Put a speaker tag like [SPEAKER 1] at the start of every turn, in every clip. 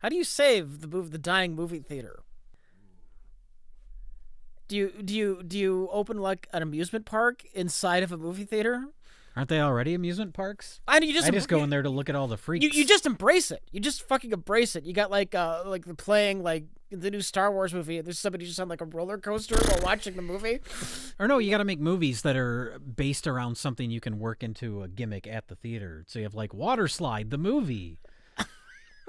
[SPEAKER 1] How do you save the dying movie theater? Do you open like an amusement park inside of a movie theater?
[SPEAKER 2] Aren't they already amusement parks?
[SPEAKER 1] I
[SPEAKER 2] just go in there to look at all the freaks.
[SPEAKER 1] You just embrace it. You just fucking embrace it. You got like they're playing like the new Star Wars movie. There's somebody just on like a roller coaster while watching the movie.
[SPEAKER 2] Or no, you got to make movies that are based around something you can work into a gimmick at the theater. So you have like Water Slide, the movie,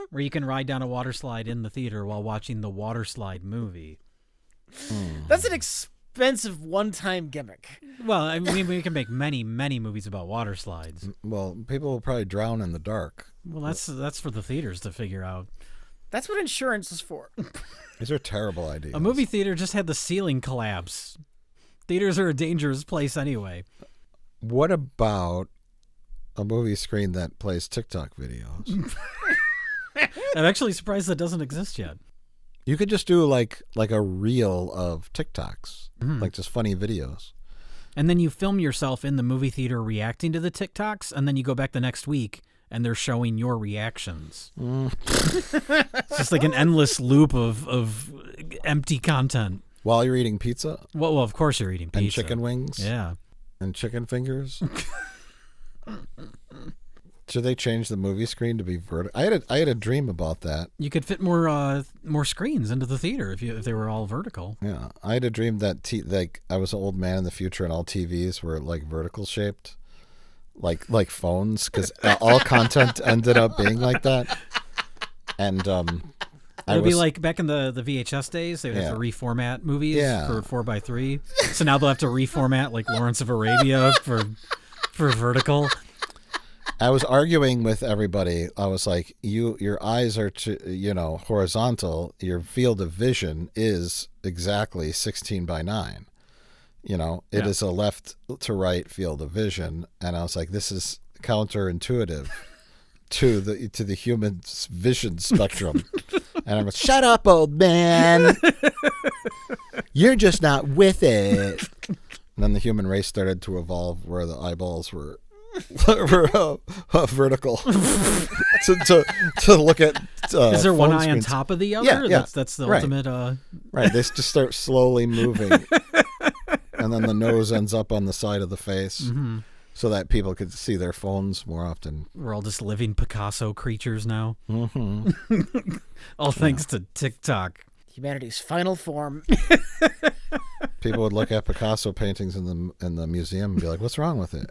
[SPEAKER 2] where you can ride down a water slide in the theater while watching the Water Slide movie.
[SPEAKER 1] That's an expensive one-time gimmick.
[SPEAKER 2] Well, I mean, we can make many, many movies about water slides.
[SPEAKER 3] Well, people will probably drown in the dark.
[SPEAKER 2] Well, that's for the theaters to figure out.
[SPEAKER 1] That's what insurance is for.
[SPEAKER 3] These are terrible ideas.
[SPEAKER 2] A movie theater just had the ceiling collapse. Theaters are a dangerous place anyway.
[SPEAKER 3] What about a movie screen that plays TikTok videos?
[SPEAKER 2] I'm actually surprised that doesn't exist yet.
[SPEAKER 3] You could just do like a reel of TikToks, like just funny videos.
[SPEAKER 2] And then you film yourself in the movie theater reacting to the TikToks, and then you go back the next week, and they're showing your reactions. It's just like an endless loop of empty content.
[SPEAKER 3] While you're eating pizza?
[SPEAKER 2] Well, of course you're eating pizza.
[SPEAKER 3] And chicken wings?
[SPEAKER 2] Yeah.
[SPEAKER 3] And chicken fingers? Should they change the movie screen to be vertical? I had a dream about that.
[SPEAKER 2] You could fit more screens into the theater if they were all vertical.
[SPEAKER 3] Yeah, I had a dream that like I was an old man in the future and all TVs were like vertical shaped, like phones, because all content ended up being like that. And
[SPEAKER 2] it would be like back in the VHS days. They would have to reformat movies for 4:3. So now they'll have to reformat like Lawrence of Arabia for vertical.
[SPEAKER 3] I was arguing with everybody. I was like, your eyes are horizontal. Your field of vision is exactly 16:9. It is a left to right field of vision. And I was like, this is counterintuitive to the human vision spectrum. And I was, shut up, old man. You're just not with it. And then the human race started to evolve where the eyeballs were vertical to look at.
[SPEAKER 2] Is there one eye
[SPEAKER 3] screens
[SPEAKER 2] on top of the other?
[SPEAKER 3] Yeah.
[SPEAKER 2] That's the ultimate.
[SPEAKER 3] Right. They just start slowly moving, and then the nose ends up on the side of the face, so that people could see their phones more often.
[SPEAKER 2] We're all just living Picasso creatures now. All thanks to TikTok.
[SPEAKER 1] Humanity's final form.
[SPEAKER 3] People would look at Picasso paintings in the museum and be like, "What's wrong with it?"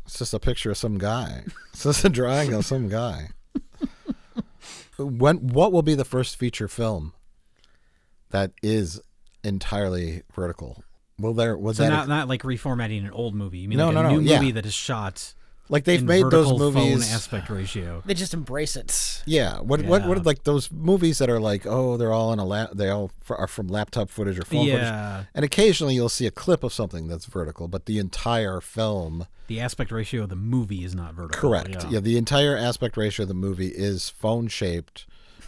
[SPEAKER 3] It's just a picture of some guy. It's just a drawing of some guy. What will be the first feature film that is entirely vertical? Not
[SPEAKER 2] like reformatting an old movie. You mean
[SPEAKER 3] no,
[SPEAKER 2] new movie that is shot
[SPEAKER 3] like they've
[SPEAKER 2] in
[SPEAKER 3] made those
[SPEAKER 2] vertical
[SPEAKER 3] movies
[SPEAKER 2] phone aspect ratio.
[SPEAKER 1] They just embrace it.
[SPEAKER 3] Yeah. What are like those movies that are like, oh, they're all they all are from laptop footage or phone footage. And occasionally you'll see a clip of something that's vertical, but the entire film,
[SPEAKER 2] the aspect ratio of the movie is not vertical.
[SPEAKER 3] Correct. Yeah, the entire aspect ratio of the movie is phone shaped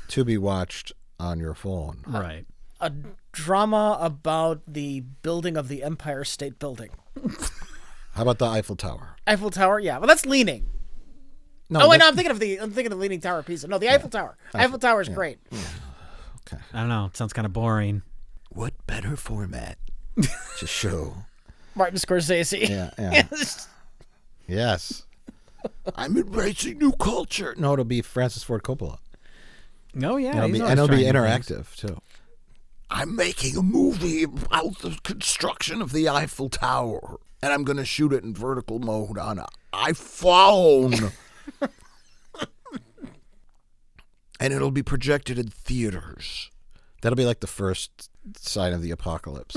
[SPEAKER 3] to be watched on your phone.
[SPEAKER 2] Right.
[SPEAKER 1] A drama about the building of the Empire State Building.
[SPEAKER 3] How about the Eiffel Tower?
[SPEAKER 1] Eiffel Tower, yeah. Well, that's Leaning.
[SPEAKER 3] No,
[SPEAKER 1] I'm thinking of the Leaning Tower of Pisa. No, the Eiffel Tower. Eiffel Tower is great.
[SPEAKER 3] Yeah. Okay.
[SPEAKER 2] I don't know. It sounds kind of boring.
[SPEAKER 3] What better format to show
[SPEAKER 1] Martin Scorsese.
[SPEAKER 3] Yeah. Yes. I'm embracing new culture. No, it'll be Francis Ford Coppola.
[SPEAKER 2] Oh, yeah.
[SPEAKER 3] It'll be interactive, too. I'm making a movie about the construction of the Eiffel Tower, and I'm going to shoot it in vertical mode on an iPhone. And it'll be projected in theaters. That'll be like the first sign of the apocalypse.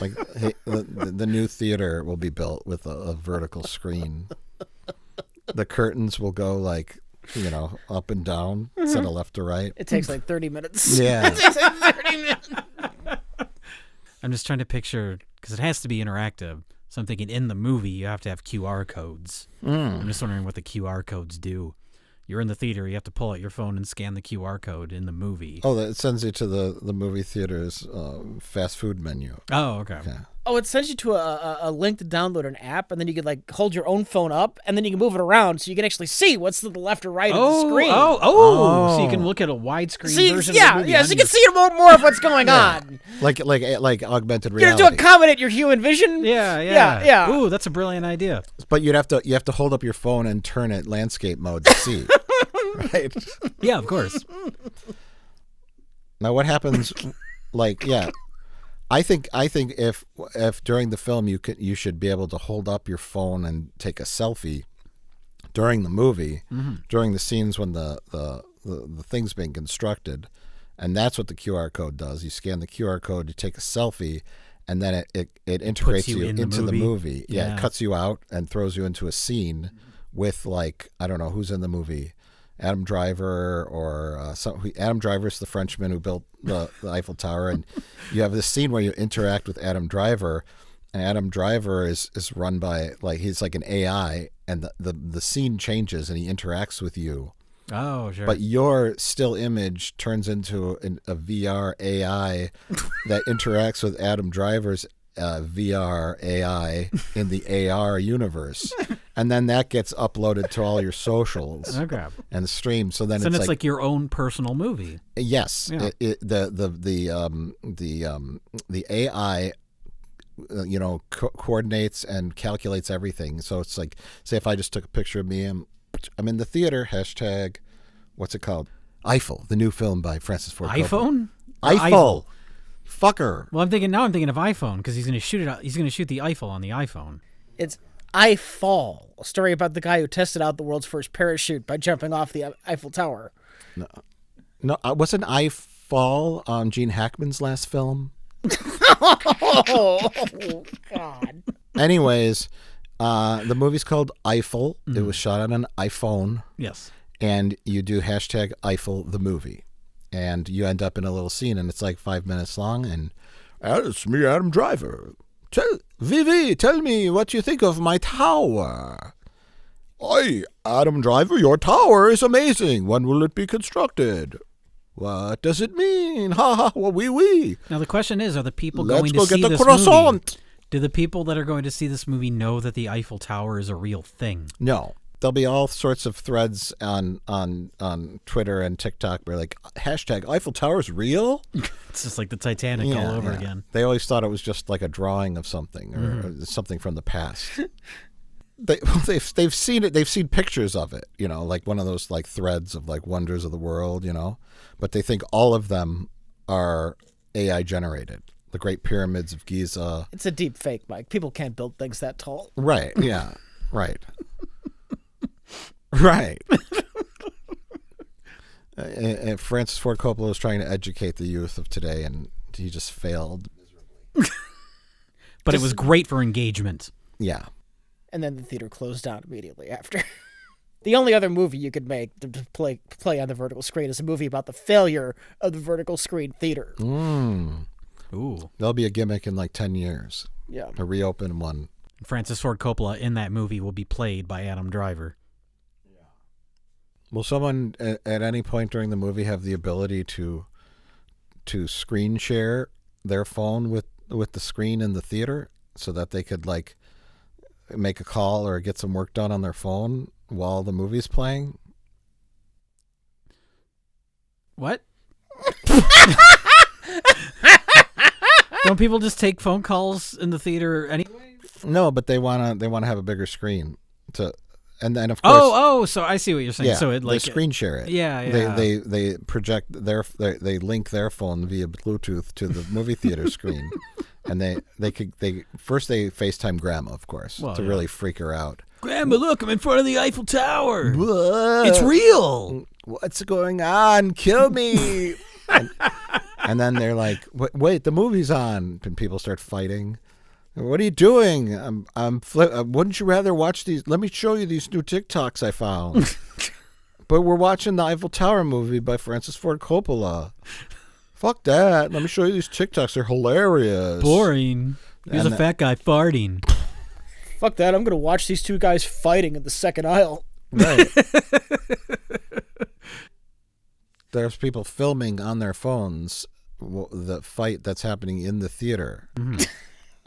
[SPEAKER 3] Like the new theater will be built with a vertical screen. The curtains will go like, up and down instead of left to right.
[SPEAKER 1] It takes like 30 minutes.
[SPEAKER 3] Yeah.
[SPEAKER 1] It takes like 30 minutes.
[SPEAKER 2] I'm just trying to picture, because it has to be interactive. So I'm thinking in the movie, you have to have QR codes. I'm just wondering what the QR codes do. You're in the theater, you have to pull out your phone and scan the QR code in the movie.
[SPEAKER 3] Oh, that sends you to the movie theater's fast food menu.
[SPEAKER 2] Oh, okay.
[SPEAKER 1] Oh, it sends you to a link to download an app, and then you can like hold your own phone up, and then you can move it around so you can actually see what's to the left or right of the screen.
[SPEAKER 2] So you can look at a widescreen version of the movie.
[SPEAKER 1] Yeah, so you can see more of what's going on.
[SPEAKER 3] Like augmented
[SPEAKER 1] You have
[SPEAKER 3] reality.
[SPEAKER 1] to accommodate your human vision. Yeah.
[SPEAKER 2] Ooh, that's a brilliant idea.
[SPEAKER 3] But you have to hold up your phone and turn it landscape mode to see. Right?
[SPEAKER 2] Yeah, of course.
[SPEAKER 3] Now what happens I think if during the film you should be able to hold up your phone and take a selfie during the movie, during the scenes when the thing's being constructed, and that's what the QR code does. You scan the QR code, you take a selfie, and then it integrates you into the movie. Yeah, it cuts you out and throws you into a scene with I don't know who's in the movie. Adam Driver or Adam Driver's the Frenchman who built the Eiffel Tower, and you have this scene where you interact with Adam Driver, and Adam Driver is run by he's like an AI, and the scene changes and he interacts with you.
[SPEAKER 2] Oh, sure.
[SPEAKER 3] But your still image turns into a VR AI that interacts with Adam Driver's VR AI in the AR universe. And then that gets uploaded to all your socials and streamed. So then it's
[SPEAKER 2] like your own personal movie.
[SPEAKER 3] Yes,
[SPEAKER 2] Yeah.
[SPEAKER 3] The AI, coordinates and calculates everything. So it's like, say, if I just took a picture of me, I'm in the theater. Hashtag, what's it called? Eiffel, the new film by Francis Ford Coppola.
[SPEAKER 2] iPhone?
[SPEAKER 3] Eiffel. Fucker.
[SPEAKER 2] Well, I'm thinking of iPhone because he's going to shoot it. He's going to shoot the Eiffel on the iPhone.
[SPEAKER 1] It's I Fall, a story about the guy who tested out the world's first parachute by jumping off the Eiffel Tower.
[SPEAKER 3] No, wasn't I Fall on Gene Hackman's last film?
[SPEAKER 1] Oh, God.
[SPEAKER 3] Anyways, the movie's called Eiffel. It was shot on an iPhone.
[SPEAKER 2] Yes.
[SPEAKER 3] And you do hashtag Eiffel the movie. And you end up in a little scene, and it's like 5 minutes long. And it's me, Adam Driver. Vivi, tell me what you think of my tower. Adam Driver, your tower is amazing. When will it be constructed? What does it mean? Ha ha, wee.
[SPEAKER 2] Now the question is, are the people
[SPEAKER 3] Let's
[SPEAKER 2] going to
[SPEAKER 3] go
[SPEAKER 2] see
[SPEAKER 3] get the
[SPEAKER 2] this
[SPEAKER 3] croissant.
[SPEAKER 2] movie? Do the people that are going to see this movie know that the Eiffel Tower is a real thing?
[SPEAKER 3] No. There'll be all sorts of threads on Twitter and TikTok where hashtag Eiffel Tower is real.
[SPEAKER 2] It's just like the Titanic all over again.
[SPEAKER 3] They always thought it was just like a drawing of something or something from the past. They've seen it. They've seen pictures of it. Like one of those threads of wonders of the world. But they think all of them are AI generated. The Great Pyramids of Giza.
[SPEAKER 1] It's a deep fake, Mike. People can't build things that tall.
[SPEAKER 3] Right. Yeah. Right. Right. And Francis Ford Coppola was trying to educate the youth of today, and he just failed miserably.
[SPEAKER 2] But it was great for engagement.
[SPEAKER 3] Yeah.
[SPEAKER 1] And then the theater closed down immediately after. The only other movie you could make to play on the vertical screen is a movie about the failure of the vertical screen theater.
[SPEAKER 2] Ooh.
[SPEAKER 3] There'll be a gimmick in 10 years.
[SPEAKER 1] Yeah.
[SPEAKER 3] A reopen one.
[SPEAKER 2] Francis Ford Coppola in that movie will be played by Adam Driver.
[SPEAKER 3] Will someone at any point during the movie have the ability to screen share their phone with the screen in the theater so that they could make a call or get some work done on their phone while the movie's playing?
[SPEAKER 2] What? Don't people just take phone calls in the theater anyway?
[SPEAKER 3] No, but they wanna have a bigger screen and then of course.
[SPEAKER 2] So I see what you're saying.
[SPEAKER 3] Yeah,
[SPEAKER 2] So
[SPEAKER 3] they screen share it.
[SPEAKER 2] Yeah.
[SPEAKER 3] They project they link their phone via Bluetooth to the movie theater screen, and they first FaceTime Grandma, of course, really freak her out.
[SPEAKER 2] Grandma, look, I'm in front of the Eiffel Tower.
[SPEAKER 3] What?
[SPEAKER 2] It's real.
[SPEAKER 3] What's going on? Kill me. and then they're like, wait, the movie's on, and people start fighting. What are you doing? Wouldn't you rather watch these? Let me show you these new TikToks I found. But we're watching the Eiffel Tower movie by Francis Ford Coppola. Fuck that. Let me show you these TikToks. They're hilarious.
[SPEAKER 2] Boring. Here's a fat guy farting.
[SPEAKER 1] Fuck that. I'm going to watch these two guys fighting in the second aisle.
[SPEAKER 3] Right. There's people filming on their phones the fight that's happening in the theater.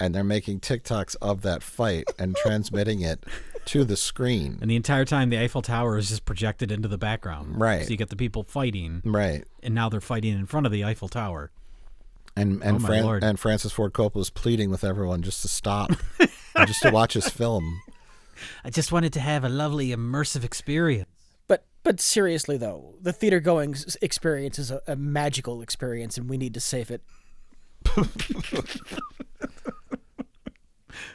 [SPEAKER 3] and they're making TikToks of that fight and transmitting it to the screen.
[SPEAKER 2] And the entire time, the Eiffel Tower is just projected into the background.
[SPEAKER 3] Right.
[SPEAKER 2] So you get the people fighting.
[SPEAKER 3] Right.
[SPEAKER 2] And now they're fighting in front of the Eiffel Tower.
[SPEAKER 3] And
[SPEAKER 2] Lord.
[SPEAKER 3] and Francis Ford Coppola's pleading with everyone just to stop and just to watch his film.
[SPEAKER 2] I just wanted to have a lovely immersive experience.
[SPEAKER 1] But seriously, though, the theater-going experience is a magical experience, and we need to save it.